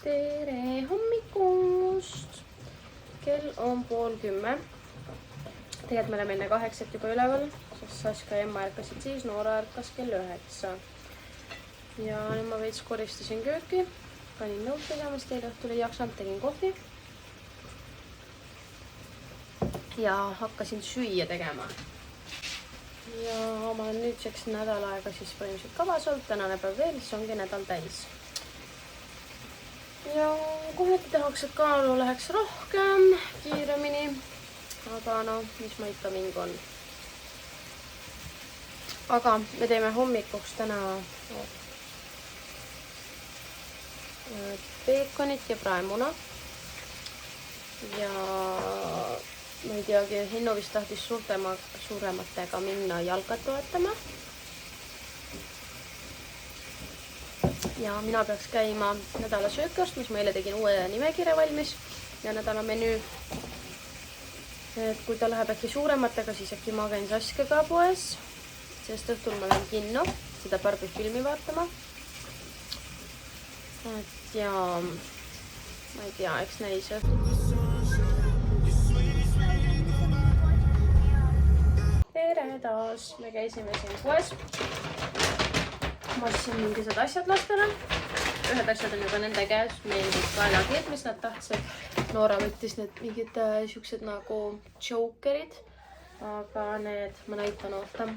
Tere hommikust! Kell on 9:30. Tegelikult me oleme enne 8 juba üleval, sest Saska ja Emma ärkasid siis, Noora ärkas kell 9. Ja nüüd ma veits koristasin kööki, panin nõud tegemas, teile õhtul ei jaksanud, tegin kohvi. Ja hakkasin süüa tegema. Ja ma olen nüüdseks nädal aega siis põhimõtteliselt kavas olnud, tänane päev veel, siis ongi nädal täis. Ja kohati tahaks, et kaalu läheks rohkem, kiiremini, aga no, mis ma ikka mingi. Aga me teeme hommikuks täna peekonit ja praemuna. Ja ma ei teagi, Henno vist tahtis suurematega minna jalkat toetama. Ja mina peaks käima nädala sööki ostmas, ma eile tegin uue nimekirja valmis ja nädala menüü. Et kui ta läheb äkki suurematega, siis äkki ma käin Saskega poes, sest õhtul ma lähen kinno seda Barbie filmi vaatama. Et ja ma ei tea, eks näis. Tere taas, me käisime siin poes. Ma ostsin mingisugused asjad lastele. Ühed asjad on juba nende käes, mingid kaelakeed, mis nad tahtsid. Noora võttis need mingid siuksed nagu jokerid, aga need ma näitan ootan.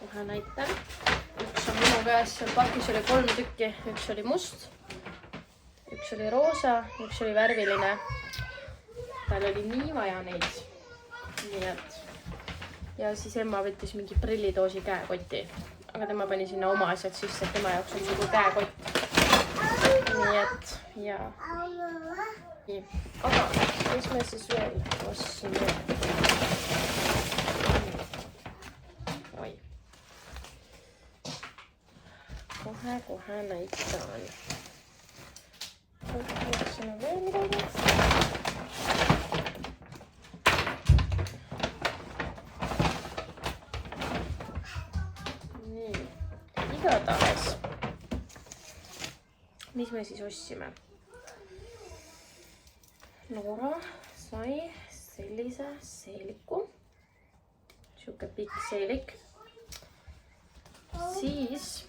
Kohe näitan. Üks on minu käes, seal pakis oli 3 tükki, üks oli must. Üks oli roosa, üks oli värviline. Tal oli nii vaja neid. Nii et. Ja siis Emma võttis mingi prillidoosi käekoti. Aga tema pani sinna oma asjad sisse, et tema jaoks on sugu käekott. Nii et, jaa. Nii. Aga, mis me siis veel ostsime? Oi. Kohe näitan. Siin on veel midagi. Nii, igatahes. Mis me siis ostsime? Noora sai sellise seeliku. Siuke pikk seelik. Siis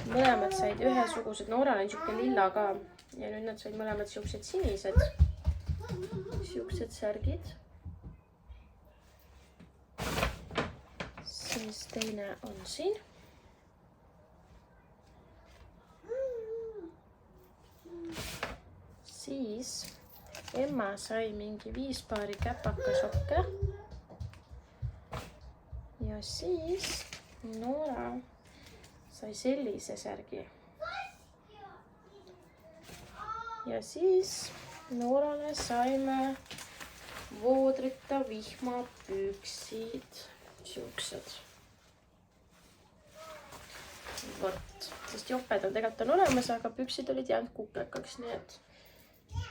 mõlemad said ühesugused, Nooral on siuke lilla ka ja nüüd nad said mõlemad siuksed sinised. Siuksed särgid. Siis teine on siin. Siis Emma sai mingi 5 paari käpakasokke. Ja siis Noora sai sellise särgi. Ja siis Noorale saime voodrita vihmapüksid. Siuksed. Vot. Sest joped on tegelikult on olemas, aga püksid olid jäänud kukekaks. Nii et.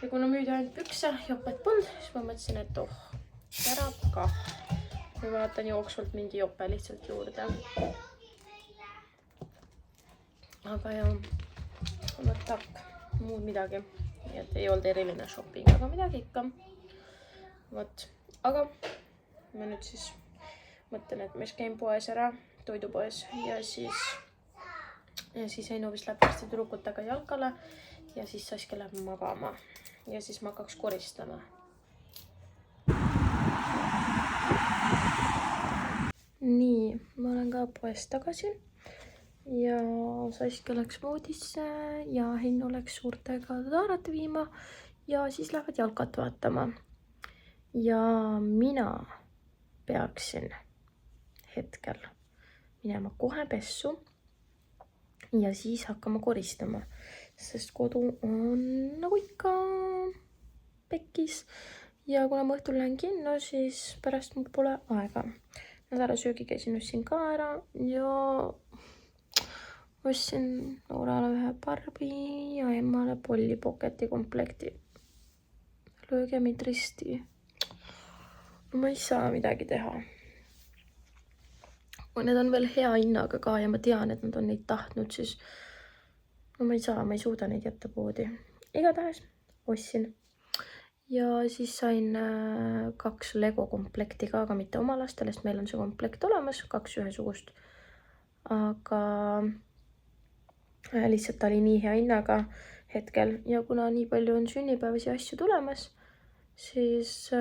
Ja kuna müüdi ainult pükse, joped polnud, siis ma mõtlesin, et särab kah. Ma vaatan jooksvalt mingi jope lihtsalt juurde. Aga ja, võtab muud midagi. Nii et ei olnud eriline shopping, aga midagi ikka. Võt. Aga ma nüüd siis mõtlen, et ma käin poes ära, toidupoes. Ja siis Heino vist läheb varsti tüdrukutega jalkale. Ja siis Saske läheb magama. Ja siis ma hakkaks koristama. Nii, ma olen ka poes tagasi. Ja Saske läks voodisse ja Henno läks suurtega taarat viima ja siis lähevad jalkat vaatama. Ja mina peaksin hetkel minema kohe pessu ja siis hakkama koristama, sest kodu on nagu ikka pekkis ja kuna ma õhtul lähen kinno, siis pärast mul pole aega. Nädala söögi käisin ostsin ka ära ja ostsin Noorale ühe Barbie ja Emmale Polly Pocketi komplekti. lööge mind risti. No ma ei saa midagi teha. Need on veel hea hinnaga ka ja ma tean, et nad on neid tahtnud, siis no ma ei suuda neid jätta poodi. Igatahes ostsin. Ja siis sain 2 Lego komplekti ka, aga mitte oma lastele, sest meil on see komplekt olemas, 2 ühesugust. Aga lihtsalt ta oli nii hea hinnaga hetkel ja kuna nii palju on sünnipäevasi asju tulemas, siis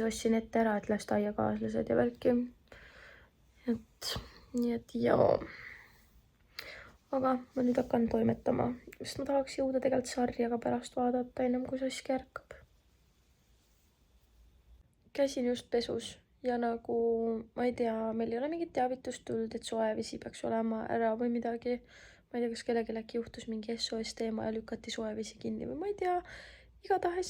ostsin ette ära, et lasteaiakaaslased ja värki. Nii et jaa. Aga ma nüüd hakkan toimetama, sest ma tahaks jõuda tegelikult sarjaga pärast vaadata, ennem kui Saskia ärkab. Käisin just pesus ja nagu, ma ei tea, meil ei ole mingit teavitust tulnud, et soevesi peaks olema ära või midagi. Ma ei tea, kas kellelgi äkki juhtus mingi SOS teema ja lükati soevesi kinni või ma ei tea. Igatahes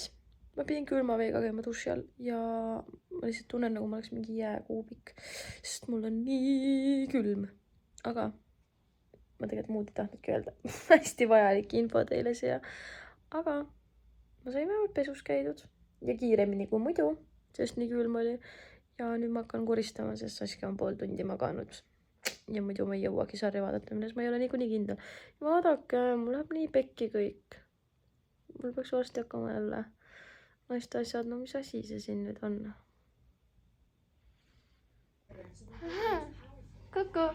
ma pidin külma veega käima duši all ja ma lihtsalt tunnen, nagu ma oleks mingi jääkuubik, sest mul on nii külm. Aga ma tegelikult muud ei tahtnudki öelda. Hästi vajalik info teile siia. Aga ma sain vähemalt pesus käidud ja kiiremini kui muidu, sest nii külm oli. Ja nüüd ma hakkan koristama, sest Saskia on pool tundi maganud. Ja muidu ma ei jõuagi sarja vaadata, milles ma ei ole niikuinii kindel. Vaadake, mul läheb nii pekki kõik. Mul peaks varsti hakkama jälle naiste asjad, no mis asi see siin nüüd on? Kuku!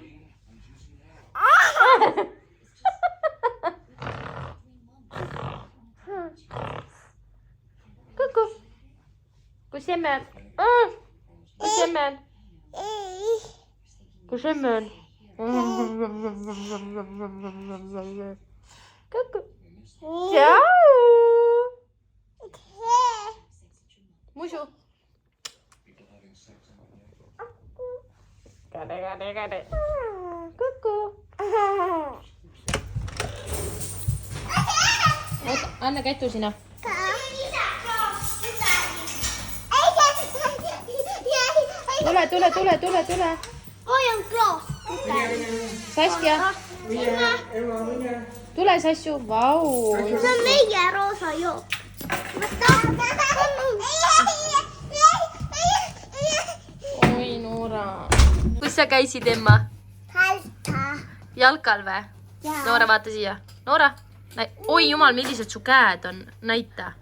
Kuku! Kus emme on? Kus emme on? Kus emme on? Kuku! Tšau! Musu! Kade. Kuku! Oota, anna kätu sinä. Tule. Oi on kloos. Saskia. Tule Sassu, vau. Se on meidän roosa jo. Oi Noora. Kus sa käisid, Emma? Jalkal või? Noora, vaata siia. Noora. Oi jumal, millised su käed on. Näita.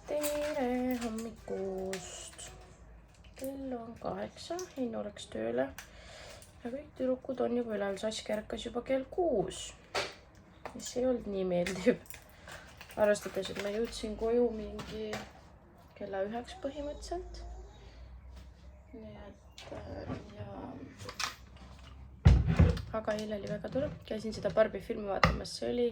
Tere hommikust. Kell on 8. Hinno läks tööle. Ja kõik tüdrukud on juba ülal. Saskia ärkas juba kell 6. Mis ei olnud nii meeldiv. Arvestades, et ma jõudsin koju mingi kella 9 põhimõtteliselt. Nii et aga eile oli väga tore. Käisin seda Barbie filmi vaatamas. See oli,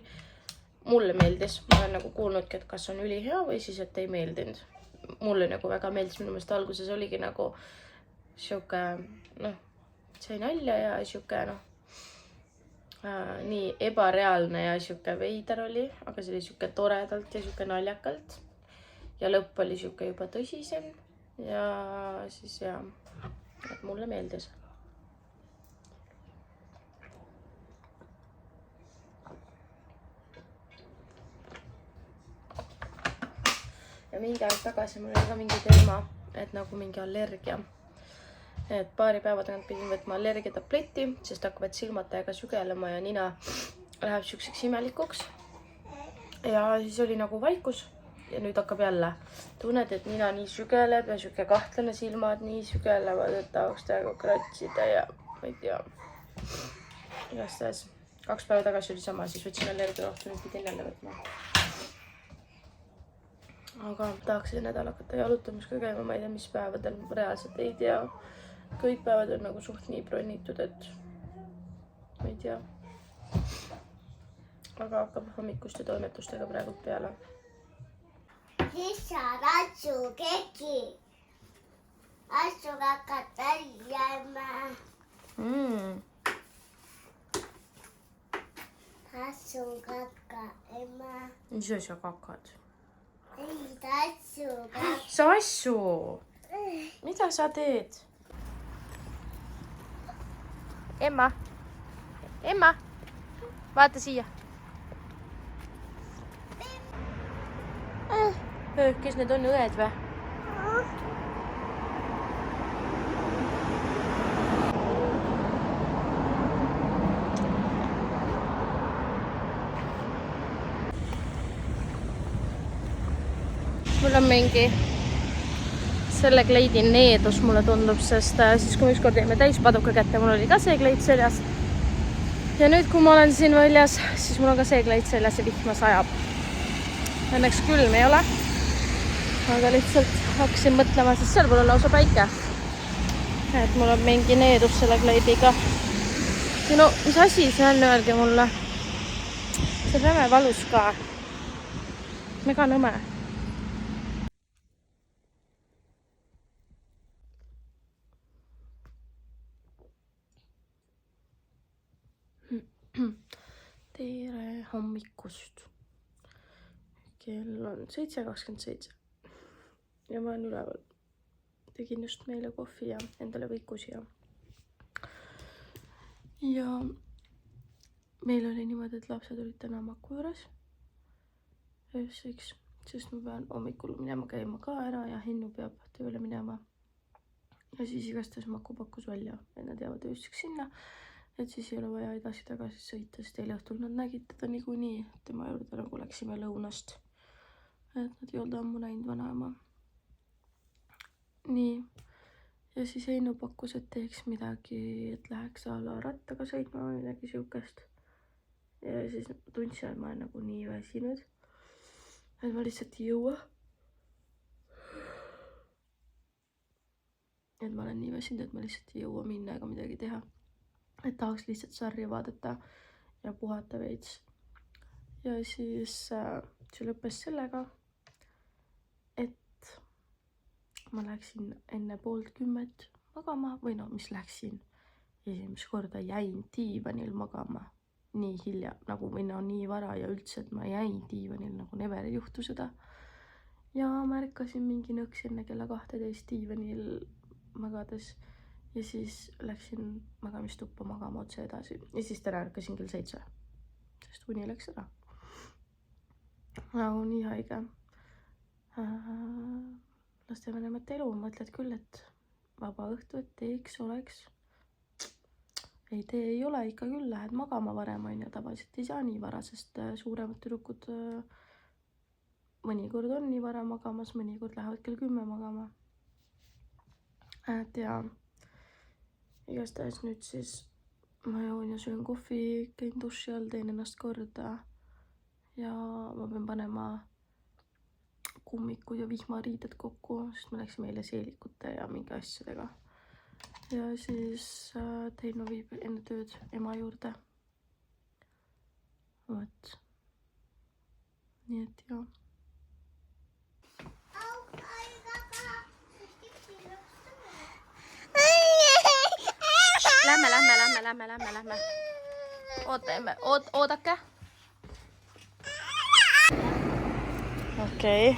mulle meeldis. Ma olen nagu kuulnudki, et kas on ülihea või siis, et ei meeldinud. Mulle nagu väga meeldis. Minu meelest alguses oligi nagu siuke, sai nalja ja siuke, nii ebareaalne ja siuke veider oli, aga see oli siuke toredalt ja siuke naljakalt. Ja lõpp oli siuke juba tõsisem ja siis et mulle meeldis. Ja mingi aeg tagasi mul oli ka mingi teema, et nagu mingi allergia. Et paari päeva tagant pidin võtma allergiatableti, sest hakkavad silmad täiega sügelema ja nina läheb siukseks imelikuks. Ja siis oli nagu vaikus ja nüüd hakkab jälle. Tunned, et nina nii sügeleb ja siuke kahtlane silmad nii sügelevad, et tahaks täiega kratsida ja ma ei tea. Igastahes 2 päeva tagasi oli sama, siis võtsin allergiarohtu, nüüd pidin jälle võtma. Aga tahaks see nädal hakata jalutamas ka käima, ma ei tea, mis päevadel, reaalselt ei tea. Kõik päevad on nagu suht nii bronnitud, et ma ei tea. Aga hakkab hommikuste toimetustega praegu peale. Siis saad asju keki. Asju hakata jääma. Asju kaka, ema. Mis sa kakad? Ei, asju kaka. Sassu! Mida sa teed? Emma. Emma. Vaata siia. Kes need on õed või? Mul on mingi selle kleidi needus, mulle tundub, sest siis kui ükskord jäime täispaduka kätte, mul oli ka see kleid seljas. Ja nüüd, kui ma olen siin väljas, siis mul on ka see kleid seljas ja vihma sajab. Õnneks külm ei ole. Aga lihtsalt hakkasin mõtlema, sest seal pole lausa päike. Et mul on mingi needus selle kleidiga. Ja no, mis asi see on, öelge mulle? See on räme valus ka. Mega nõme. Tere hommikust. Kell on 7:27 ja ma olen üleval. Tegin just meile kohvi ja endale võikusi ja meil oli niimoodi, et lapsed olid täna maku juures ööseks, sest ma pean hommikul minema käima ka ära ja Hinnu peab tööle minema. Ja siis igastahes Maku pakkus välja, et nad jäävad ööseks sinna, et siis ei ole vaja edasi-tagasi sõita, sest eile õhtul nad nägid teda niikuinii, tema juurde nagu läksime lõunast. Et nad ei olnud ammu näinud vanaema. Nii. Ja siis Heinu pakkus, et teeks midagi, et läheks a la rattaga sõitma või midagi siukest. Ja siis tundsin, et ma olen nagu nii väsinud, et ma lihtsalt ei jõua. Et ma olen nii väsinud, et ma lihtsalt ei jõua minna ega midagi teha. Et tahaks lihtsalt sarja vaadata ja puhata veits. Ja siis see lõppes sellega, et ma läksin enne 9:30 magama, või no mis läksin, esimest korda jäin diivanil magama nii hilja, nagu minna nii vara ja üldse, et ma jäin diivanil, nagu never ei juhtu seda. Ja ma ärkasin mingi nõks enne kella 12 diivanil magades ja siis läksin magamistuppa magama otse edasi. Ja siis täna ärkasin kell 7, sest uni läks ära. Nagu nii haige. Lastevanemate elu, mõtled küll, et vaba õhtu, et teeks oleks. Ei tee ei ole, ikka küll lähed magama varem, on ja tavaliselt ei saa nii vara, sest suuremad tüdrukud mõnikord on nii vara magamas, mõnikord lähevad kell 10 magama. Et ja igastahes nüüd siis ma joon ja söön kohvi, käin duši all, teen ennast korda ja ma pean panema kummikud ja vihmariided kokku, sest me läksime eile seelikute ja mingi asjadega. Ja siis Teino viib enne tööd ema juurde. Võt. Nii et jah. Lähme. Oodake. Okei.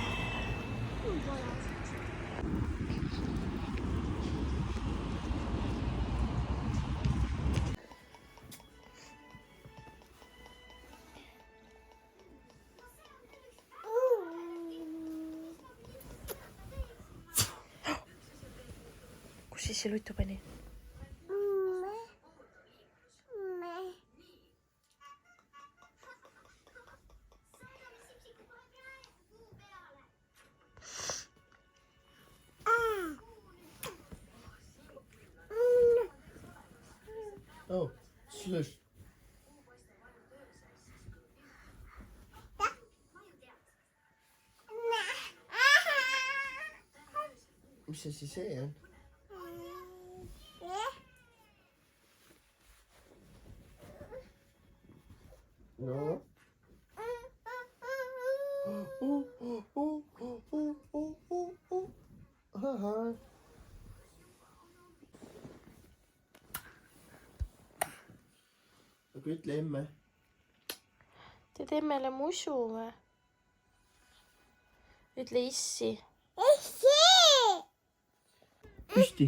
Kus siis see lutu pani? Oh, slush. Mis asi see on? No. Ahah. Aga ütle emme. Teed emmele musu või? Ütle issi. Püsti.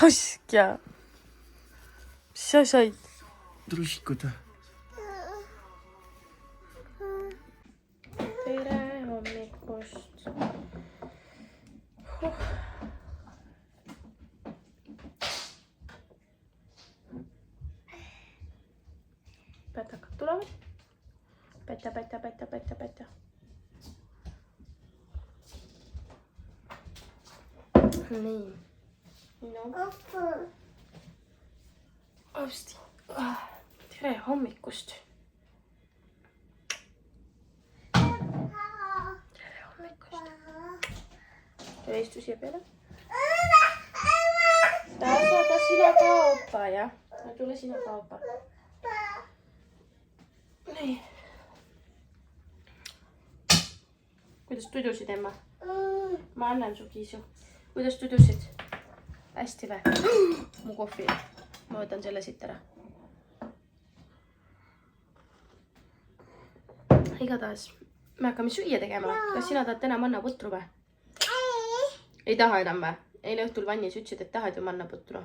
Askja. Mis sa said? Trussikud. Tere hommikust. Pätakad tulevad. Päta. Nii. No. Austi. Tere hommikust. Tere hommikust. Tule istu siia peale. Tahan saada sina ka opa, jah? Tule sina ka opa. Nii. Kuidas tudusid, Emma? Ma annan su kiisu. Kuidas tudusid? Hästi või? Mu kohvi. Ma võtan selle siit ära. Igatahes me hakkame süüa tegema. Kas sina tahad täna mannaputru või? Ei taha enam või? Eile õhtul vannis ütlesid, et tahad ju mannaputru.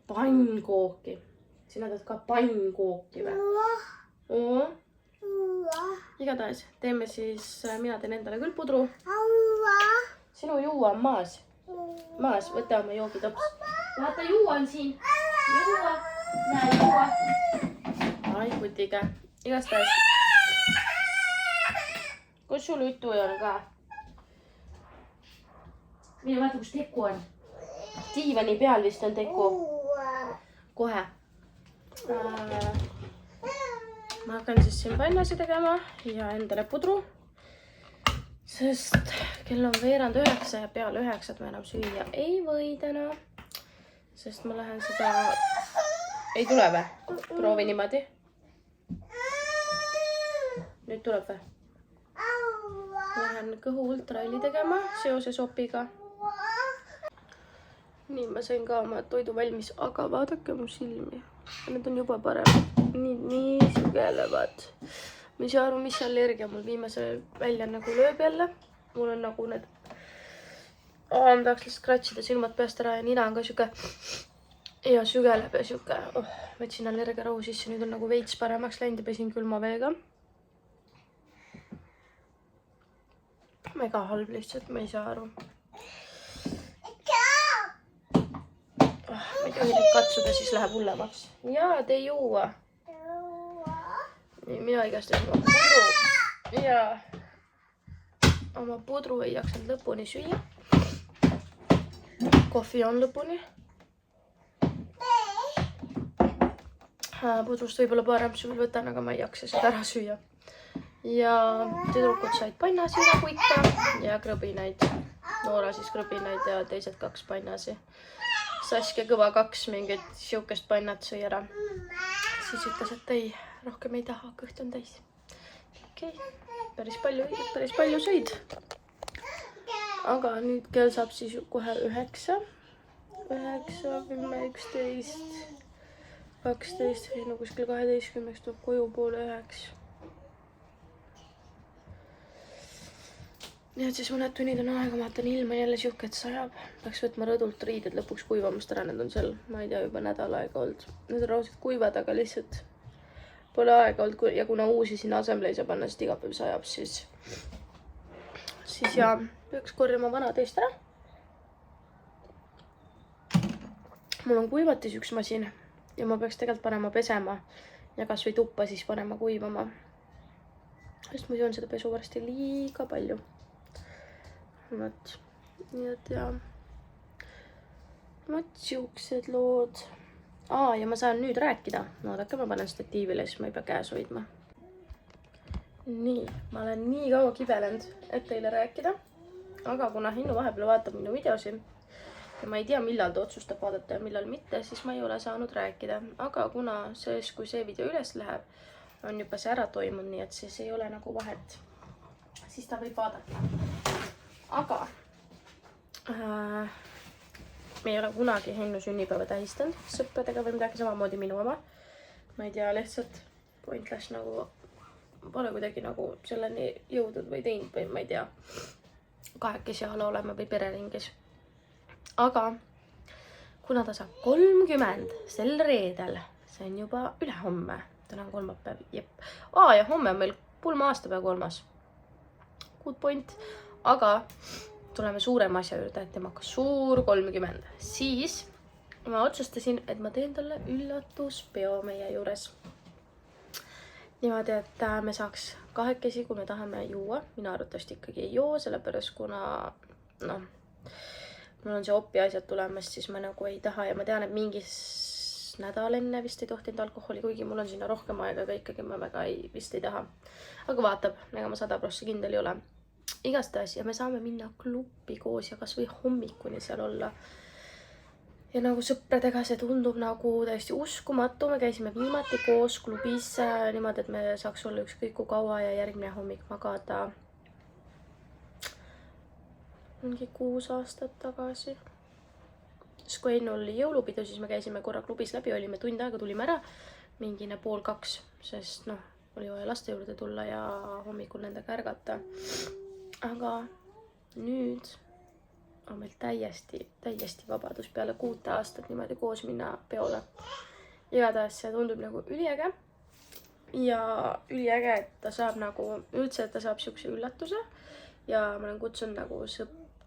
Pannkooki. Sina tahad ka pannkooki või? Igatahes teeme siis, mina teen endale küll pudru. Sinu juua on maas. Maas, võta oma joogitops. Vaata, juua on siin. Juua. Näe, juua. Ai, putiga. Igastahes. Kus sul ütu ei ole ka? Mine vaata, kus teku on. Diivani peal vist on teku. Kohe. Ma hakkan siis siin pannasi tegema ja endale pudru. Sest kell on veerand 9 ja peale 9 ma enam süüa ei või täna. Sest ma lähen seda... Ei tule või? Proovi niimoodi. Nüüd tuleb või? Lähen kõhu ultraheli tegema seoses opiga. Nii, ma sain ka oma toidu valmis, aga vaadake mu silmi. Need on juba paremad. Nii sügelevad. Ma ei saa aru, mis allergia mul viimase välja nagu lööb jälle. Mul on nagu need... ma tahaks lihtsalt kratšida silmad peast ära ja nina on ka süge. Ja sügeleb ja süge. Võtsin allergia rahu sisse, nüüd on nagu veits paremaks läinud ja pesin külma veega. Mega halb lihtsalt, ma ei saa aru. Ma ei tohi nüüd katsuda, siis läheb hullemaks. Jaa, tee juua. Mina igastasin oma pudru ja oma pudru ei jaksanud lõpuni süüa. Kohvi on lõpuni. Pudrust võib-olla parem sul võtan, aga ma ei jaksa seda ära süüa. Ja tüdrukud said pannasi nagu ikka ja krõbinaid. Noora siis krõbinaid ja teised 2 pannasi. Saskia kõva 2 mingit siukest pannat sõi ära. Siis ütles, et ei, rohkem ei taha, kõht on täis. Okei, päris palju sõid. Aga nüüd kell saab siis kohe 9, 10, 11, 12, no kuskil 12 tuleb koju poole 9. Nii et siis mõned tunnid on aega, ma vaatan ilma jälle siuke, et sajab. Peaks võtma rõdult riided lõpuks kuivamast ära, need on seal, ma ei tea, juba nädal aega olnud. Need on raudselt kuivad, aga lihtsalt pole aega olnud ja kuna uusi sinna asemele ei saa panna, sest iga päev sajab, siis ja peaks korjama vanad eest ära. Mul on kuivatis üks masin ja ma peaks tegelikult panema pesema ja kas või tuppa siis panema kuivama. Sest ma joon seda pesu varsti liiga palju. Nii et ja siuksed lood. Ja ma saan nüüd rääkida. No oodake, ma panen statiivile, siis ma ei pea käes hoidma. Nii, ma olen nii kaua kibelenud, et teile rääkida. Aga kuna Hinnu vahepeal vaatab minu videosi ja ma ei tea, millal ta otsustab vaadata ja millal mitte, siis ma ei ole saanud rääkida. Aga kuna kui see video üles läheb, on juba see ära toimunud, nii et siis ei ole nagu vahet. Siis ta võib vaadata. Aga me ei ole kunagi Hennu sünnipäeva tähistanud sõpradega või midagi, samamoodi minu oma. Ma ei tea, lihtsalt pointless nagu pole kuidagi nagu selleni jõudnud või teinud või ma ei tea, kahekesi ala olema või pereringis. aga kuna ta saab 30 sel reedel, see on juba ülehomme, täna on kolmapäev, jep. Ja homme on meil pulma-aastapäev 3. Good point. Aga tuleme suurema asja juurde, et tema suur 30. Siis ma otsustasin, et ma teen talle üllatuspeo meie juures. Niimoodi, et me saaks kahekesi, kui me tahame juua. Mina arvatavasti ikkagi ei joo, sellepärast kuna mul on see opi asjad tulemas, siis ma nagu ei taha ja ma tean, et mingis nädal enne vist ei tohtinud alkoholi, kuigi mul on sinna rohkem aega, aga ikkagi ma väga vist ei taha. Aga vaatab, ega ma 100% kindel ei ole. Igastahes ja me saame minna klubi koos ja kas või hommikuni seal olla. Ja nagu sõpradega see tundub nagu täiesti uskumatu. Me käisime viimati koos klubis niimoodi, et me saaks olla ükskõik kui kaua ja järgmine hommik magada. Mingi 6 aastat tagasi. Siis kui enne oli jõulupidu, siis me käisime korra klubis läbi, olime tund aega, tulime ära mingine 1:30, sest oli vaja laste juurde tulla ja hommikul nendega ärgata. Aga nüüd on meil täiesti vabadus peale 6 aastat niimoodi koos minna peole. Igatahes see tundub nagu üliäge. Ja üliäge, et ta saab nagu üldse, et ta saab siukse üllatuse. Ja ma olen kutsunud nagu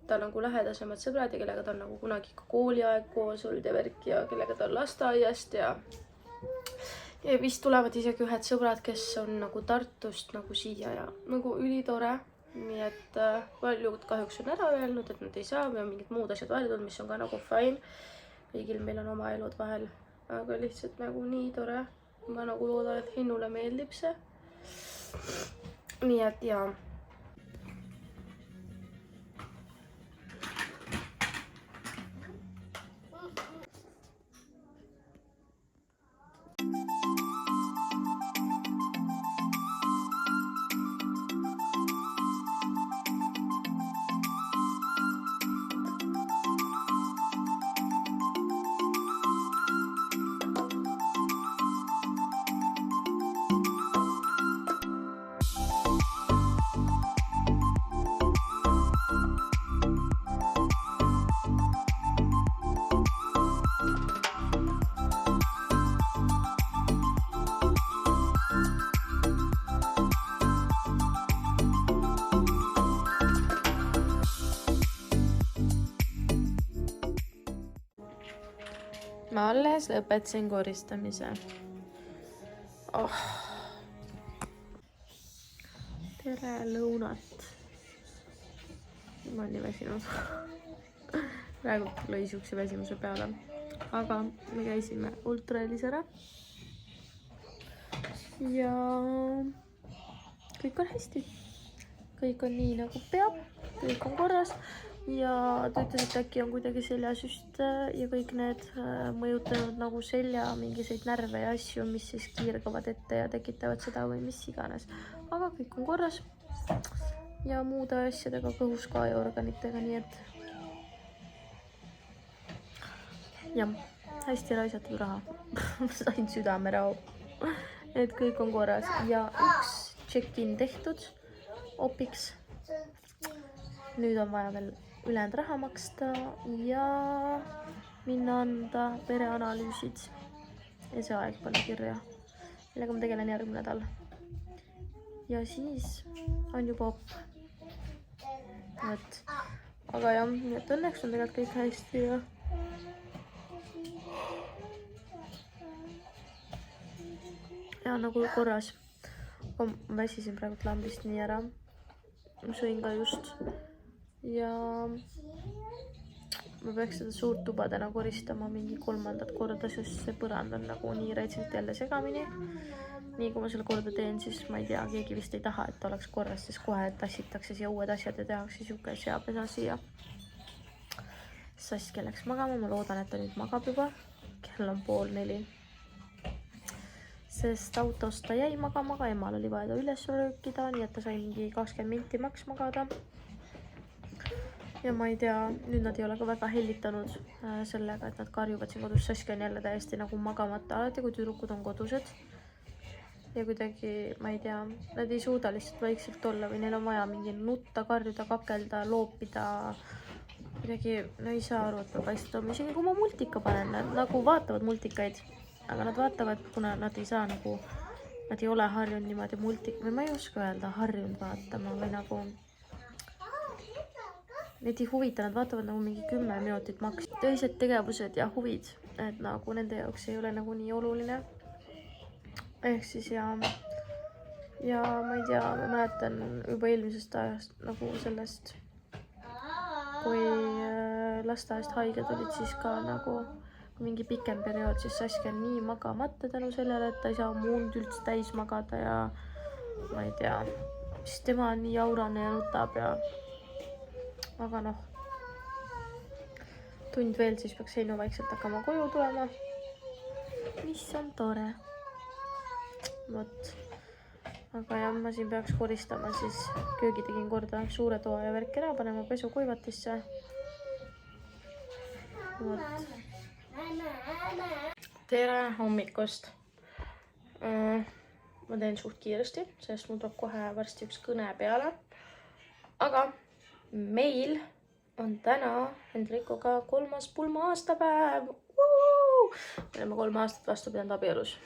ta nagu lähedasemad sõbrad ja kellega ta on nagu kunagi ka kooliaeg koos olnud ja värk ja kellega ta on lasteaiast ja vist tulevad isegi ühed sõbrad, kes on nagu Tartust nagu siia ja nagu ülitore. Nii et paljud kahjuks on ära öelnud, et nad ei saa või on mingid muud asjad vahel tulnud, mis on ka nagu fine. Kõigil meil on oma elud vahel, aga lihtsalt nagu nii tore. Ma nagu loodan, et Hennule meeldib see. Nii et jaa. Ma alles lõpetasin koristamise. Tere lõunat. Ma olen nii väsinud. Praegu lõi siukse väsimuse peale. Aga me käisime ultraelis ära. Ja kõik on hästi. Kõik on nii nagu peab. Kõik on korras. Ja ta ütles, et äkki on kuidagi seljasüst ja kõik need mõjutanud nagu selja mingiseid närve ja asju, mis siis kiirgavad ette ja tekitavad seda või mis iganes. Aga kõik on korras ja muude asjadega kõhus ka ja organitega, nii et jah, hästi raisatud raha. Sain südamerahu, et kõik on korras ja üks check-in tehtud opiks. Nüüd on vaja veel ülejäänud raha maksta ja minna anda pereanalüüsid ja see aeg panna kirja, millega ma tegelen järgmine nädal. Ja siis on juba op. Aga jah, nii et õnneks on tegelikult kõik hästi ja nagu korras. Ma väsisin praegu lambist nii ära. Ma sõin ka just. Ja ma peaks seda suurt tuba täna koristama mingi 3. korda, sest see põrand on nagu nii rätsilt jälle segamini. Nii kui ma selle korda teen, siis ma ei tea, keegi vist ei taha, et oleks korras, siis kohe tassitakse siia uued asjad ja tehakse siuke seapesa siia. Saskia läks magama, ma loodan, et ta nüüd magab juba. Kell on 3:30. Sest autost ta jäi magama, aga emal oli vaja ta üles röökida, nii et ta sai mingi 20 minti maks magada. Ja ma ei tea, nüüd nad ei ole ka väga hellitanud sellega, et nad karjuvad siin kodus. Saskia on jälle täiesti nagu magamata alati, kui tüdrukud on kodused. Ja kuidagi, ma ei tea, nad ei suuda lihtsalt vaikselt olla või neil on vaja mingi nutta, karjuda, kakelda, loopida, kuidagi no ei saa aru, et peab vaikselt olema, isegi kui ma multika panen, nad nagu vaatavad multikaid, aga nad vaatavad, kuna nad ei saa nagu, nad ei ole harjunud niimoodi või ma ei oska öelda, harjunud vaatama või nagu neid ei huvita, nad vaatavad nagu mingi 10 minutit maks. Teised tegevused ja huvid, et nagu nende jaoks ei ole nagu nii oluline. Ehk siis ja ma ei tea, ma mäletan juba eelmisest ajast nagu sellest, kui lasteaest haiged olid, siis ka nagu mingi pikem periood, siis Saskia on nii magamata tänu sellele, et ta ei saa oma und üldse täis magada ja ma ei tea, siis tema on nii jaurane ja nutab ja aga noh, tund veel, siis peaks Heino vaikselt hakkama koju tulema, mis on tore. Vot. Aga jah, ma siin peaks koristama, siis köögi tegin korda suure toa ja värk ära, panema pesu kuivatisse. Vot. Tere hommikust. Ma teen suht kiiresti, sest mul tuleb kohe varsti üks kõne peale. Aga meil on täna Hendrikuga 3. pulma aastapäev. Me oleme 3 aastat vastu pidanud abielus.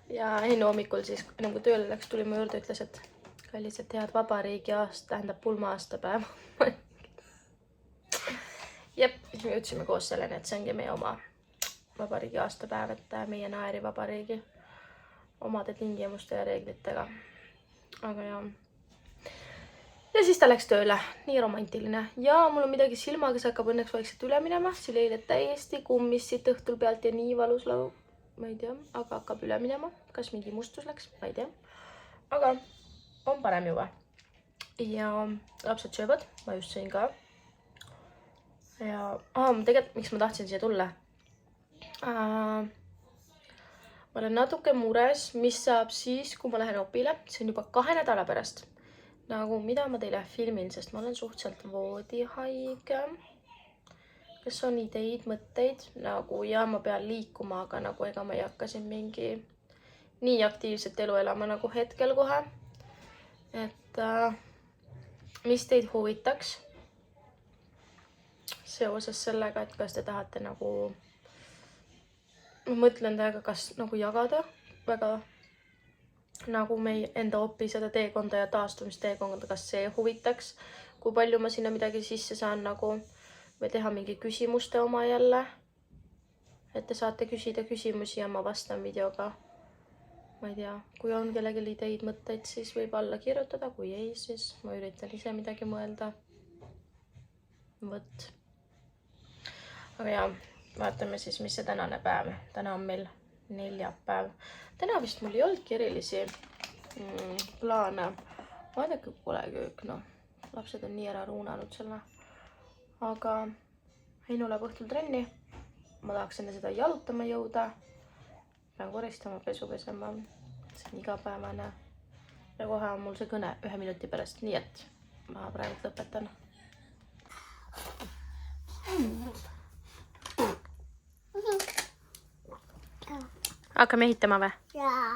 Ja Heino hommikul siis, nagu tööle läks, tuli mu juurde, ütles, et kallis, et head vabariigi aasta, tähendab pulma aastapäev. Jep, siis me jõudsime koos selleni, et see ongi meie oma vabariigi aastapäev, et meie naeri vabariigi omade tingimuste ja reeglitega. Aga jah. Ja siis ta läks tööle, nii romantiline. Ja mul on midagi silmaga, see hakkab õnneks vaikselt üle minema. See oli eile täiesti kummis siit õhtul pealt ja nii valus lau. Ma ei tea, aga hakkab üle minema. Kas mingi mustus läks? Ma ei tea. Aga on parem juba. Ja lapsed söövad. Ma just sõin ka. Ja tegelikult, miks ma tahtsin siia tulla? Ma olen natuke mures, mis saab siis, kui ma lähen opile. See on juba 2 nädala pärast. Nagu, mida ma teile filmin, sest ma olen suhteliselt voodihaige. Kas on ideid, mõtteid? Nagu, ja ma pean liikuma, aga nagu ega ma ei hakka siin mingi nii aktiivset elu elama nagu hetkel kohe. Et mis teid huvitaks seoses sellega, et kas te tahate nagu, ma mõtlen teiega, kas nagu jagada väga nagu meie enda opi seda teekonda ja taastumisteekonda, kas see huvitaks, kui palju ma sinna midagi sisse saan nagu, või teha mingi küsimuste oma jälle, et te saate küsida küsimusi ja ma vastan videoga. Ma ei tea, kui on kellelgi ideid, mõtteid, siis võib alla kirjutada, kui ei, siis ma üritan ise midagi mõelda. Võt. Aga jah, vaatame siis, mis see tänane päev. Täna on meil neljapäev. Täna vist mul ei olnudki erilisi plaane. Vaadake, kui kole köök, noh. Lapsed on nii ära ruunanud selle. Aga Heino läheb õhtul trenni. Ma tahaks enne seda jalutama jõuda. Pean koristama, pesu pesema. See on igapäevane. Ja kohe on mul see kõne 1 minuti pärast. Nii et ma praegu lõpetan. Hakkame ehitama või? Jaa.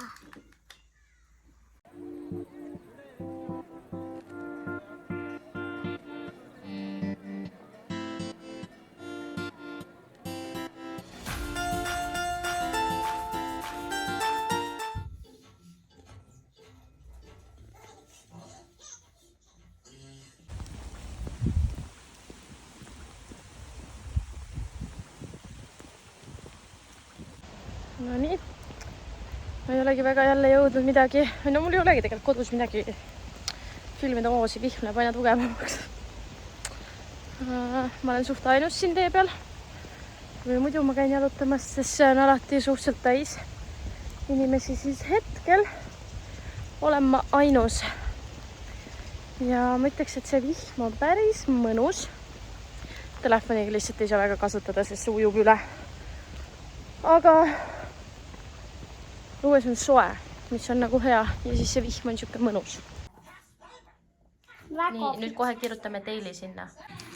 No nii. Ma ei olegi väga jälle jõudnud midagi. No mul ei olegi tegelikult kodus midagi filmida, oosi vihm läheb aina tugevamaks. Ma olen suht ainus siin tee peal. Või muidu ma käin jalutamas, sest see on alati suhteliselt täis inimesi, siis hetkel olen ma ainus. Ja ma ütleks, et see vihm on päris mõnus. Telefoniga lihtsalt ei saa väga kasutada, sest see ujub üle. Aga õues on soe, mis on nagu hea ja siis see vihm on siuke mõnus. Nii, nüüd kohe kirjutame teili sinna.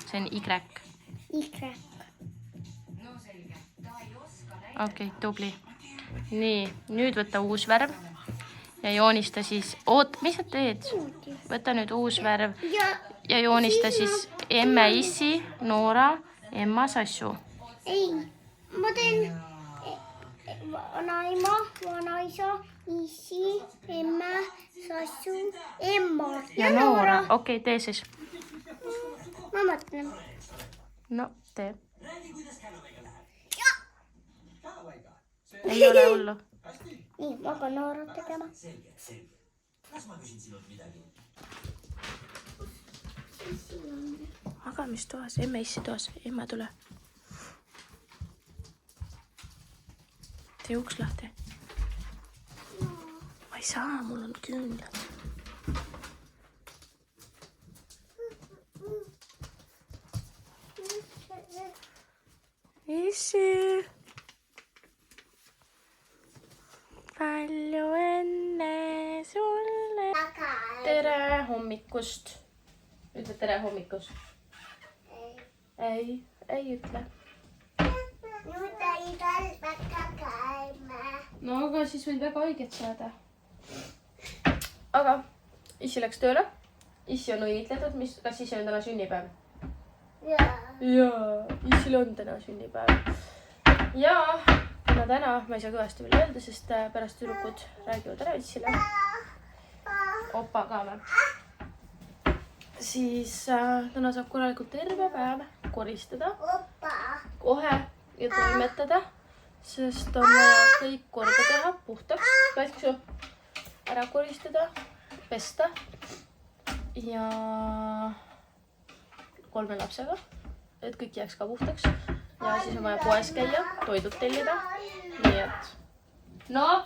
See on Y. Y. Okei, tubli. Nii, nüüd võtta uus värv ja joonista siis, mis sa teed? Võta nüüd uus värv ja joonista siis emme issi, Noora, emma Sassu. Ei, ma teen vanaema, vanaisa, isi, emme, Sassu, emma Ja Noora. Okei, tee siis. Ma mõtlen. No, tee. Ei ole hullu. Nii, ma hakkan Noorat tegema. Magamistoas, emme issi toas, emma tule. Tee uks lahti. Ma ei saa, mul on küünlad. Issi. Palju enne sulle. Tere hommikust. Ütle tere hommikust. Ei ütle. Nüüd ei tarvitse käima. No aga siis võid väga haiget saada. Aga issi läks tööle. Issi on õnnitletud. Kas issi on täna sünnipäev? Jaa, issil on täna sünnipäev. Ja täna ma ei saa kõvasti veel öelda, sest pärast tüdrukud räägivad ära issile. Opa ka või. Siis täna saab korralikult terve päev koristada. Kohe ja toimetada, sest on vaja kõik korda teha puhtaks. Pääsksu ära koristada, pesta ja 3 lapsega, et kõik jääks ka puhtaks. Ja siis on vaja poes käia, toidud tellida. Nii et... No?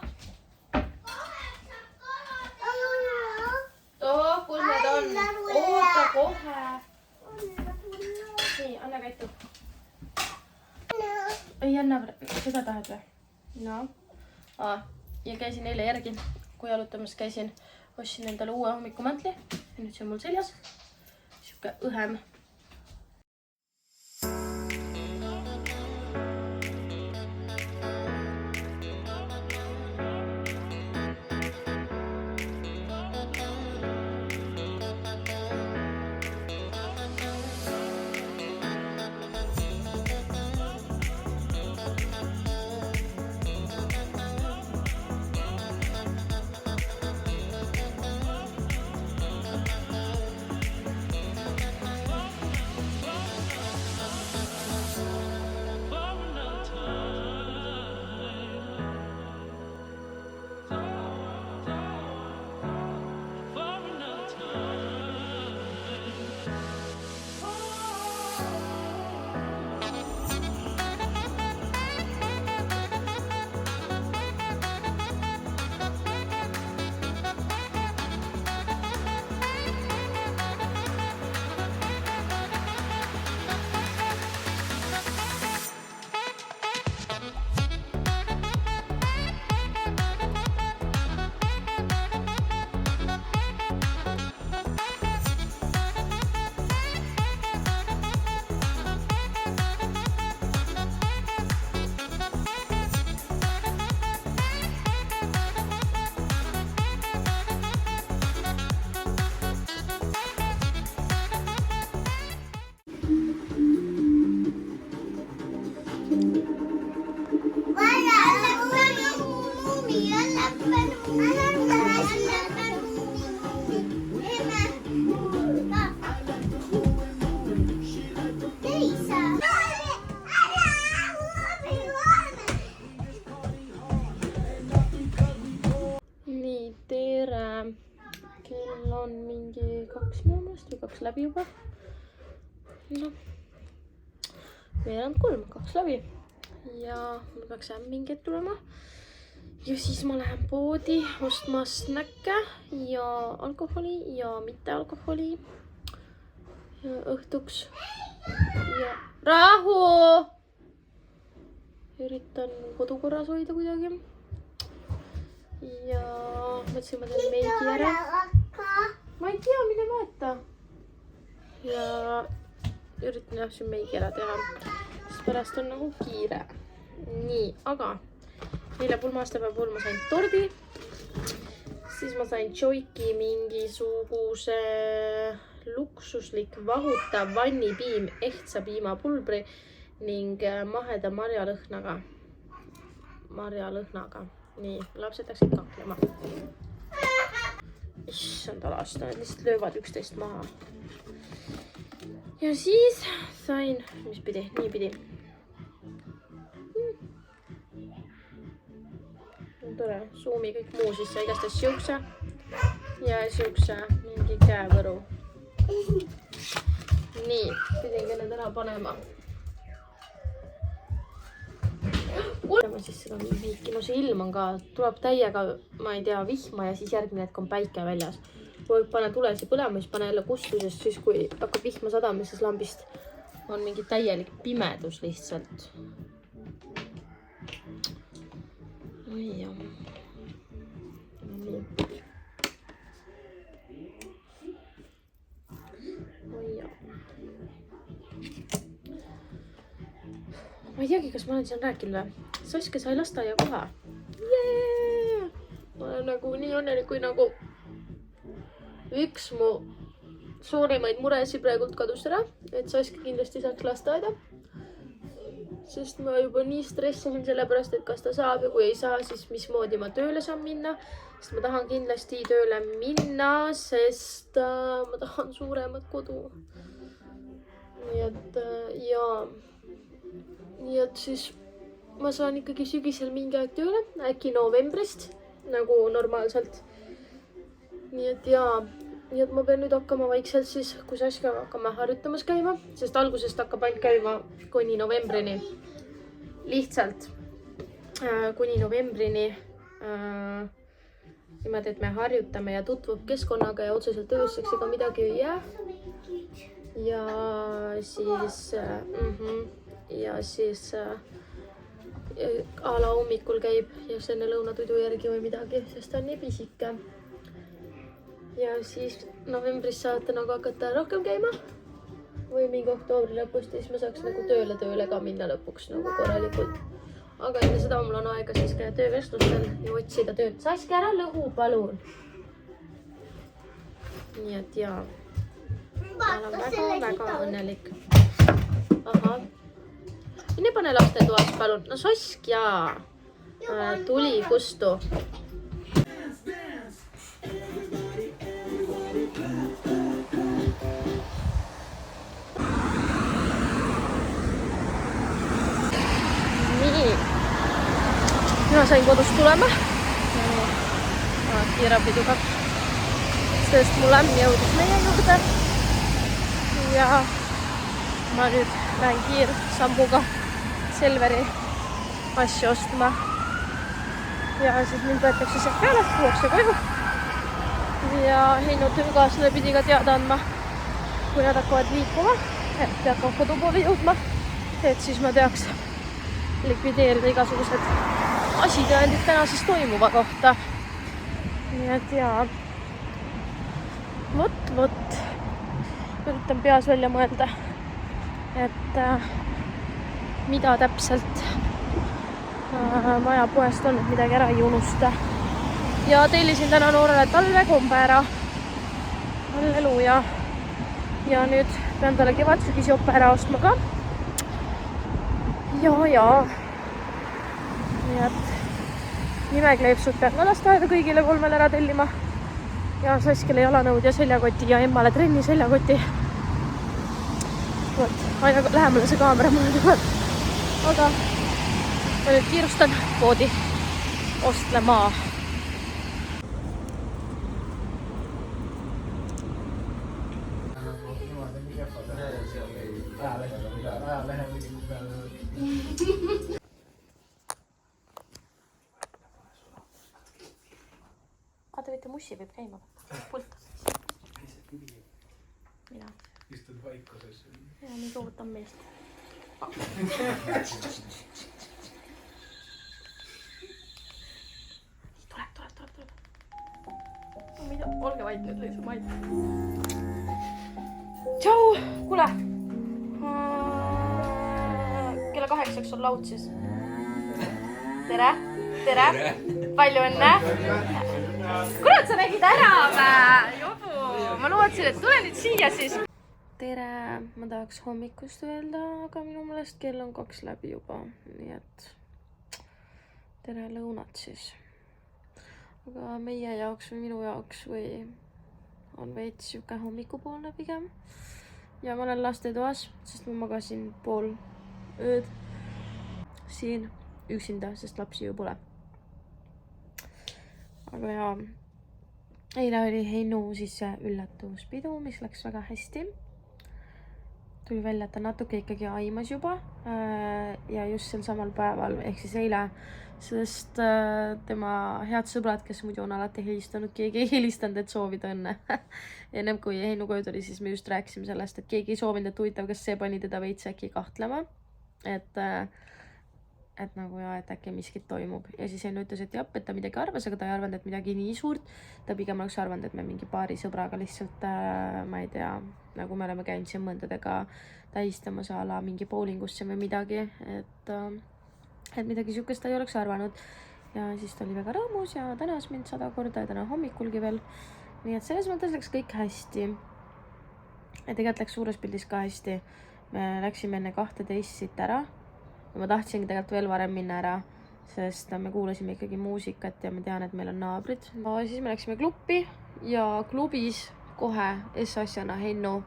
Too, kus need on? Oota kohe. Nii, anna käitu. Ei anna, seda tahad või? No. Ja käisin eile järgi, kui jalutamas käisin. Ostsin endale uue hommikumantli. Ja nüüd see on mul seljas. Siuke õhem. Kell on mingi 2 minu meelest või 2 läbi juba. No, veerand 3, 2 läbi. Ja mul peaks mingi hetk tulema. Ja siis ma lähen poodi ostma snäkke ja alkoholi ja mitte alkoholi ja õhtuks. Ja rahu! Üritan kodukorras hoida kuidagi. Ja mõtlesin, ma teen meigi ära. Ma ei tea, mille vaata. Ja üritan jah siin meigi ära teha. Sest pärast on nagu kiire. Nii, aga eile pulmastepäeva puhul ma sain tordi. Siis ma sain Joiki mingisuguse luksuslik vahutav vannipiim ehtsa piimapulbri ning maheda marjalõhnaga. Nii, lapsed läksid kaklema. Issand alast, nad lihtsalt löövad üksteist maha. Ja siis sain, mis pidi, nii pidi. Tore, suumi kõik muu siis sai igast siukse ja siukse mingi käevõru. Nii, pidingi need ära panema. Ma siis seda viiki, no see ilm on ka, tuleb täiega, ma ei tea, vihma ja siis järgmine hetk on päike väljas. Kui pane tulesi põlema, siis pane jälle kustu, sest siis kui hakkab vihma sadama, siis lambist on mingi täielik pimedus lihtsalt. Oi jah. Ma ei teagi, kas ma olen siin rääkinud või? Saske sai lasteaia koha. Yeah! Ma olen nagu nii õnnelik, kui nagu üks mu suurimaid muresid praegult kadus ära, et Saske kindlasti saaks lasteaeda. Sest ma juba nii stressasin selle pärast, et kas ta saab ja kui ei saa, siis mismoodi ma tööle saan minna. Sest ma tahan kindlasti tööle minna, sest ma tahan suuremat kodu. Nii et siis ma saan ikkagi sügisel mingi aeg tööle, äkki novembrist, nagu normaalselt. Nii et ma pean nüüd hakkama vaikselt siis, kui Saske hakkame harjutamas käima, sest algusest hakkab ainult käima kuni novembrini. Lihtsalt kuni novembrini niimoodi, et me harjutame ja tutvub keskkonnaga ja otseselt töösseks ega midagi ei jää. Ja siis a la hommikul käib ja enne lõunatuidu järgi või midagi, sest ta on nii pisike. Ja siis novembris saate nagu hakata rohkem käima või mingi oktoobri lõpust ja siis ma saaks nagu tööle ka minna lõpuks nagu korralikult. Aga enne seda mul on aega siis käia töövestlustel ja otsida tööd. Saske ära lõhu, palun. Nii et jaa. Ma olen väga õnnelik. Aha. Mine pane laste toas, palun. No Saskja. Tuli kustu. Nii. Mina sain kodust tulema. Kiirabiduga. Sest mu lämm jõudis meie juurde. Ja ma nüüd lähen kiirsambuga Selveri asju ostma. Ja siis mind võetakse sealt peale, tuuakse koju. Ja Heino töökaaslane pidi ka teada andma, kui nad hakkavad liikuma, et hakkavad kodu poole jõudma. Et siis ma teaks likvideerida igasugused asitõendid tänases toimuva kohta. Nii et jaa. Vot. Üritan peas välja mõelda, et mida täpselt vaja poest on, et midagi ära ei unusta. Ja tellisin täna noorele talvekombe ära. Halleluja. Ja nüüd pean talle kevadsügisjope ära ostma ka. Ja. Nii et nimekleepsud pean ka lasteaeda kõigile 3 ära tellima. Ja Saskele jalanõud ja seljakoti ja emmale trenni seljakoti. Vot, aina lähemale see kaamera mulle tuleb. Aga ma nüüd kiirustan poodi ostlema. Te võite mussi võib käima. Pult. Mina. Istud vaikuses. Ja nii ootan meest. Tuleb. Mida? Olge vait nüüd lihtsalt vait. Tšau! Kuule! Kella 8 on laud siis. Tere! Palju õnne! kurat, sa nägid ära või? Jobu, ma lootsin, et tule nüüd siia siis. Tere, ma tahaks hommikust öelda, aga minu meelest kell on 2 läbi juba, nii et tere lõunat siis. Aga meie jaoks või minu jaoks või on veits siuke hommikupoolne pigem. Ja ma olen lastetoas, sest ma magasin pool ööd siin üksinda, sest lapsi ju pole. Aga ja, eile oli Heinu siis üllatuspidu, mis läks väga hästi. Tuli välja, et ta natuke ikkagi aimas juba ja just sel samal päeval, ehk siis eile, sest tema head sõbrad, kes muidu on alati helistanud, keegi ei helistanud, et soovida õnne. Ennem kui Heinu koju tuli, siis me just rääkisime sellest, et keegi ei soovinud, et huvitav, kas see pani teda veits äkki kahtlema, et nagu ja, et äkki miskit toimub. Ja siis Heinu ütles, et jah, et ta midagi arvas, aga ta ei arvanud, et midagi nii suurt. Ta pigem oleks arvanud, et me mingi paari sõbraga lihtsalt, ma ei tea, nagu me oleme käinud siin mõndadega tähistamas a la mingi bowlingusse või midagi, et midagi sihukest ta ei oleks arvanud. Ja siis ta oli väga rõõmus ja tänas mind 100 korda ja täna hommikulgi veel. Nii et selles mõttes läks kõik hästi. Ja tegelikult läks suures pildis ka hästi. Me läksime enne 12 siit ära. Ja ma tahtsingi tegelikult veel varem minna ära, sest me kuulasime ikkagi muusikat ja ma tean, et meil on naabrid. Ja siis me läksime klubbi ja klubis kohe S-asjana Hennu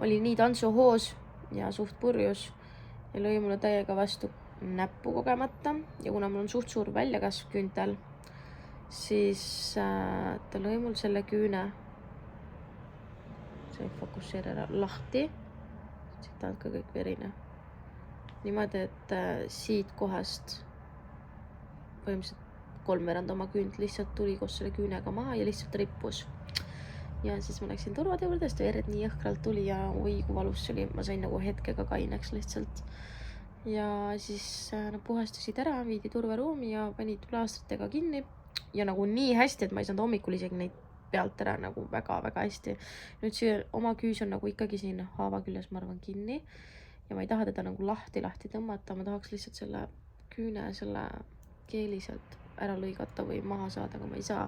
oli nii tantsuhoos ja suht purjus ja lõi mulle täiega vastu näppu kogemata. Ja kuna mul on suht suur väljakasv küüntel, siis ta lõi mul selle küüne, see ei fokusseeri ära, lahti. Siit on ka kõik verine. Niimoodi, et siit kohast põhimõtteliselt 3/4 oma küünt lihtsalt tuli koos selle küünega maha ja lihtsalt rippus. Ja siis ma läksin turvade juurde, sest verd nii jõhkralt tuli ja oi kui valus oli. Ma sain nagu hetkega kaineks lihtsalt. Ja siis nad puhastasid ära, viidi turvaruumi ja panid plaastritega kinni. Ja nagu nii hästi, et ma ei saanud hommikul isegi neid pealt ära nagu väga-väga hästi. Nüüd see oma küüs on nagu ikkagi siin haava küljes, ma arvan, kinni. Ja ma ei taha teda nagu lahti tõmmata, ma tahaks lihtsalt selle küüne, selle keeli sealt ära lõigata või maha saada, aga ma ei saa.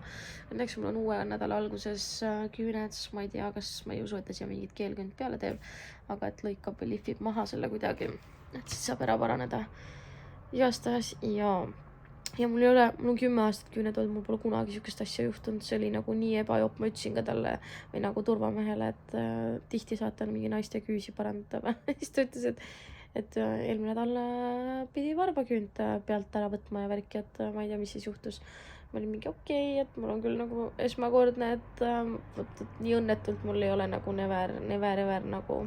Õnneks mul on uue nädala alguses küüned, ma ei tea, kas ma ei usu, et ta siia mingit keelkünd peale teeb, aga et lõikab või lihvib maha selle kuidagi, et siis saab ära paraneda igastahes. Ja mul on 10 aastat küüned olnud, mul pole kunagi sihukest asja juhtunud, see oli nagu nii ebajopp, ma ütlesin ka talle või nagu turvamehele, et tihti saate mingi naiste küüsi parandada. Siis ta ütles, et eelmine nädal pidi varbaküünt pealt ära võtma ja värki, et ma ei tea, mis siis juhtus. Ma olin mingi okei, et mul on küll nagu esmakordne, et nii õnnetult mul ei ole nagu never nagu.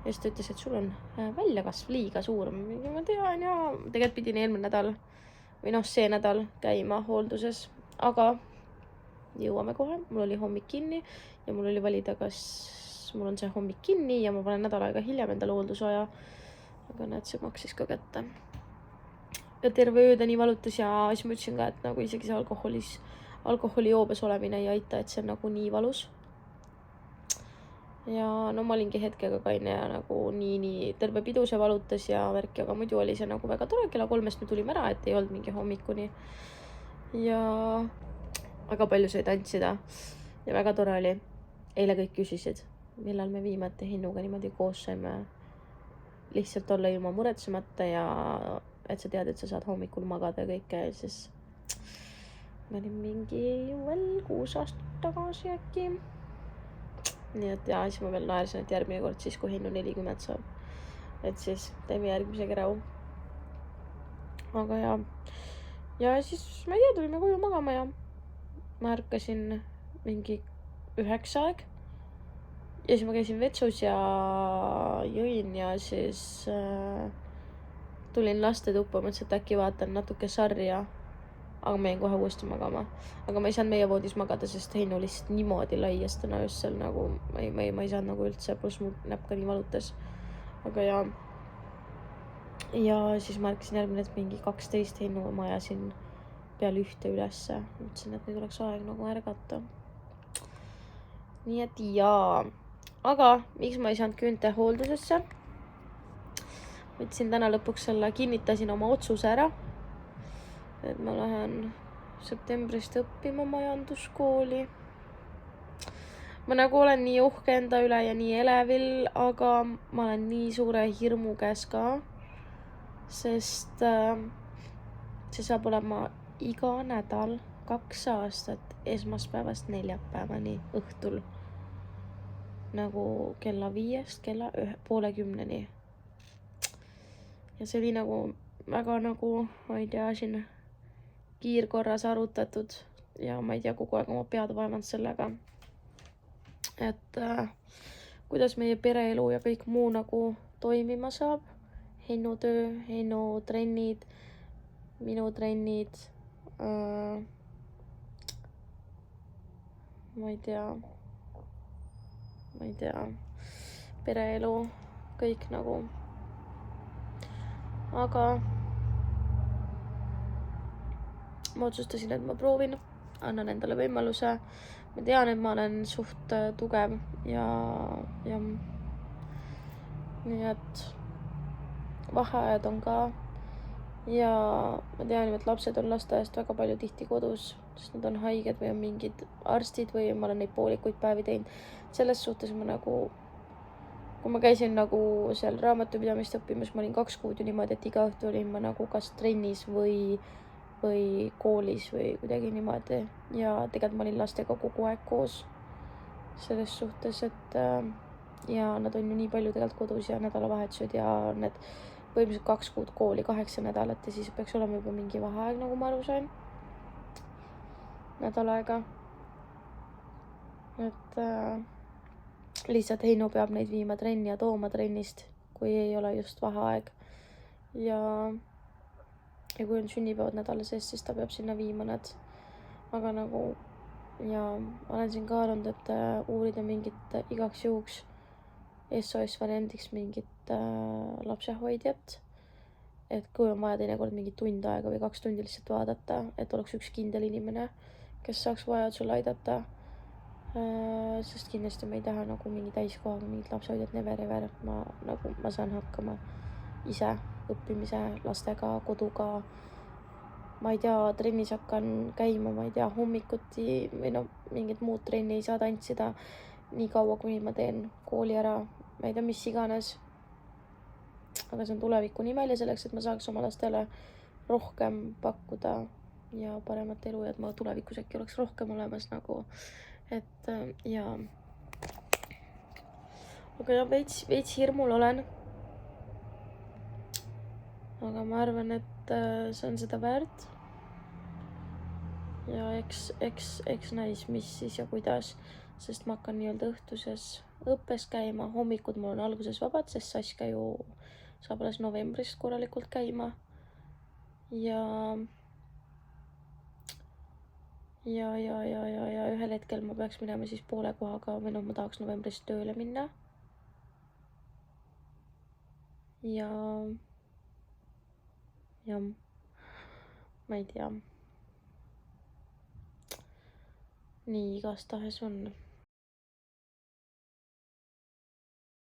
Ja siis ta ütles, et sul on väljakasv liiga suur. Ma tean ja tegelikult pidin eelmine nädal või see nädal käima hoolduses, aga jõuame kohe. Mul oli hommik kinni ja mul oli valida, kas mul on see hommik kinni ja ma panen nädal aega hiljem endale hooldusaja. Aga näed, see maksis ka kätte. Ja terve ööda nii valutas ja siis ma ütlesin ka, et nagu isegi see alkoholijoobes olemine ei aita, et see on nagu nii valus. Ja no ma olingi hetkega kaine ja nagu nii terve pidu see valutas ja värki, aga muidu oli see nagu väga tore. Kella 3 me tulime ära, et ei olnud mingi hommikuni. Ja väga palju sai tantsida ja väga tore oli. Eile kõik küsisid, millal me viimati Hinnuga niimoodi koos saime lihtsalt olla ilma muretsemata ja et sa tead, et sa saad hommikul magada ja kõike. Ja siis ma olin mingi 6 aastat tagasi äkki. Nii et ja siis ma veel naersin, et järgmine kord siis, kui Hinnu 40 saab. Et siis teeme järgmise kärau. Aga ja siis ma ei tea, tulime koju magama ja ma ärkasin mingi 9 aeg. Ja siis ma käisin vetsus ja jõin ja siis tulin lastetuppa, mõtlesin, et äkki vaatan natuke sarja. Aga ma jäin kohe uuesti magama. Aga ma ei saanud meie voodis magada, sest Heinu lihtsalt niimoodi laias täna just seal nagu, ma ei saanud nagu üldse, pluss mu näpp ka nii valutas. Aga ja siis ma ärkasin järgmine, et mingi 12 Heinu ma ajasin peale 1 ülesse. Mõtlesin, et nüüd oleks aeg nagu ärgata. Nii et jaa. Aga miks ma ei saanud küünte hooldusesse? Võtsin täna lõpuks selle, kinnitasin oma otsuse ära. Et ma lähen septembrist õppima majanduskooli. Ma nagu olen nii uhke enda üle ja nii elevil, aga ma olen nii suure hirmu käes ka, sest see saab olema iga nädal 2 aastat esmaspäevast neljapäevani õhtul. Nagu kella 5-st kella 9:30. Ja see oli nagu väga nagu, ma ei tea, siin kiirkorras arutatud ja ma ei tea, kogu aeg oma pead vaevanud sellega, et kuidas meie pereelu ja kõik muu nagu toimima saab. Hennu töö, Hennu trennid, minu trennid, ma ei tea, pereelu, kõik nagu. Aga ma otsustasin, et ma proovin, annan endale võimaluse. Ma tean, et ma olen suht tugev ja nii et vaheajad on ka. Ja ma tean, et lapsed on lasteaiast väga palju tihti kodus, sest nad on haiged või on mingid arstid või ma olen neid poolikuid päevi teinud. Selles suhtes ma nagu, kui ma käisin nagu seal raamatupidamist õppimas, ma olin 2 kuud ju niimoodi, et iga õhtu olin ma nagu kas trennis või koolis või kuidagi niimoodi. Ja tegelikult ma olin lastega kogu aeg koos selles suhtes, et ja nad on ju nii palju tegelikult kodus ja nädalavahetused ja need põhimõtteliselt 2 kuud kooli, 8 nädalat ja siis peaks olema juba mingi vaheaeg, nagu ma aru sain. Nädal aega. Et lihtsalt Heino peab neid viima trenni ja tooma trennist, kui ei ole just vaheaeg. Ja kui on sünnipäevad nädala sees, siis ta peab sinna viima nad. Aga nagu, ja olen siin kaalunud, et uurida mingit igaks juhuks SOS variandiks mingit lapsehoidjat. Et kui on vaja teinekord mingi tund aega või 2 tundi lihtsalt vaadata, et oleks üks kindel inimene, kes saaks vajadusel aidata. Sest kindlasti ma ei taha nagu mingi täiskohaga mingit lapsehoidjat never ever. Ma saan hakkama ise õppimise, lastega, koduga. Ma ei tea, trennis hakkan käima, ma ei tea, hommikuti või no mingit muud trenni ei saa tantsida nii kaua, kuni ma teen kooli ära. Ma ei tea, mis iganes. Aga see on tuleviku nimel ja selleks, et ma saaks oma lastele rohkem pakkuda ja paremat elu ja et ma tulevikus äkki oleks rohkem olemas nagu, et ja. Aga ja veits hirmul olen. Aga ma arvan, et see on seda väärt. Ja eks näis, mis siis ja kuidas, sest ma hakkan nii-öelda õhtuses õppes käima. Hommikud mul on alguses vabad, sest Saska ju saab alles novembrist korralikult käima. Ja ühel hetkel ma peaks minema siis poole kohaga või noh, ma tahaks novembrist tööle minna. Ja ma ei tea. Nii igastahes on.